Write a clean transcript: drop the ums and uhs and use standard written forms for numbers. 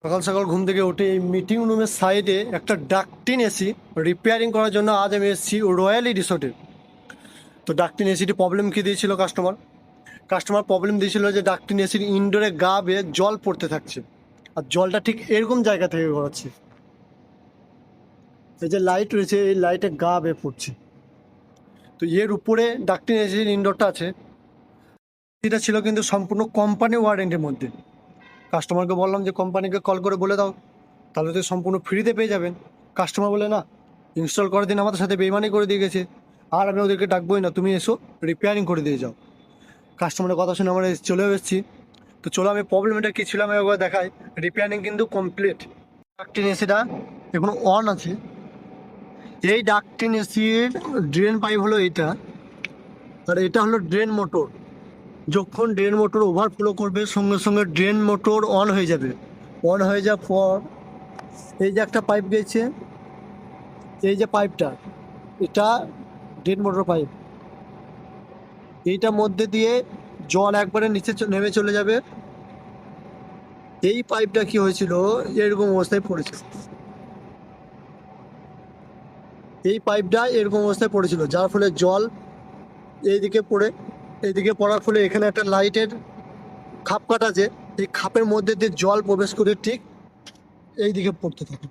সকাল সকাল ঘুম থেকে উঠে এই মিটিং রুমের সাইডে একটা ডাকটিন এসি রিপেয়ারিং করার জন্য আজ আমি এসেছি রয়্যালি রিসোর্টে। তো ডাকটিন এসিটি প্রবলেম কী দিয়েছিল কাস্টমার প্রবলেম দিয়েছিল যে ডাকটিন এসির ইনডোরে গা বেয়ে জল পড়তে থাকছে, আর জলটা ঠিক এরকম জায়গা থেকে গড়াচ্ছে। এই যে লাইট রয়েছে, এই লাইটে গা বেয়ে পড়ছে। তো এর উপরে ডাকটিন এসির ইনডোরটা আছে, এটা ছিল কিন্তু সম্পূর্ণ কোম্পানি ওয়ারেন্টির মধ্যে। কাস্টমারকে বললাম যে কোম্পানিকে কল করে বলে দাও, তাহলে তো সম্পূর্ণ ফ্রিতে পেয়ে যাবেন। কাস্টমার বলে না, ইনস্টল করার দিন আমাদের সাথে বেইমানি করে দিয়ে গেছে, আর আমি ওদেরকে ডাকবোই না, তুমি এসো রিপেয়ারিং করে দিয়ে যাও। কাস্টমারের কথা শুনে আমরা চলেও এসেছি। তো চলো আমি প্রবলেমটা কী ছিল আমি একবার দেখাই। রিপেয়ারিং কিন্তু কমপ্লিট। ডাকটিন এসিটা এখনো অন আছে। এই ডাকটিন এসির ড্রেন পাইপ হলো এইটা, আর এটা হলো ড্রেন মোটর। যখন ড্রেন মোটর ওভারফ্লো করবে সঙ্গে সঙ্গে ড্রেন মোটর অন হয়ে যাবে। অন হয়ে যাওয়ার পর এই যে একটা পাইপ গেছে, এই যে পাইপটা, এটা ড্রেন মোটর পাইপ, এইটার মধ্যে দিয়ে জল একবারে নিচে নেমে চলে যাবে। এই পাইপটা কি হয়েছিল, এরকম অবস্থায় পড়েছিল। এই পাইপটা এরকম অবস্থায় পড়েছিল, যার ফলে জল এইদিকে পড়ার ফলে এখানে একটা লাইটের খাপ কাটা আছে, এই খাপের মধ্যে দিয়ে জল প্রবেশ করে ঠিক এই দিকে পড়তে থাকে।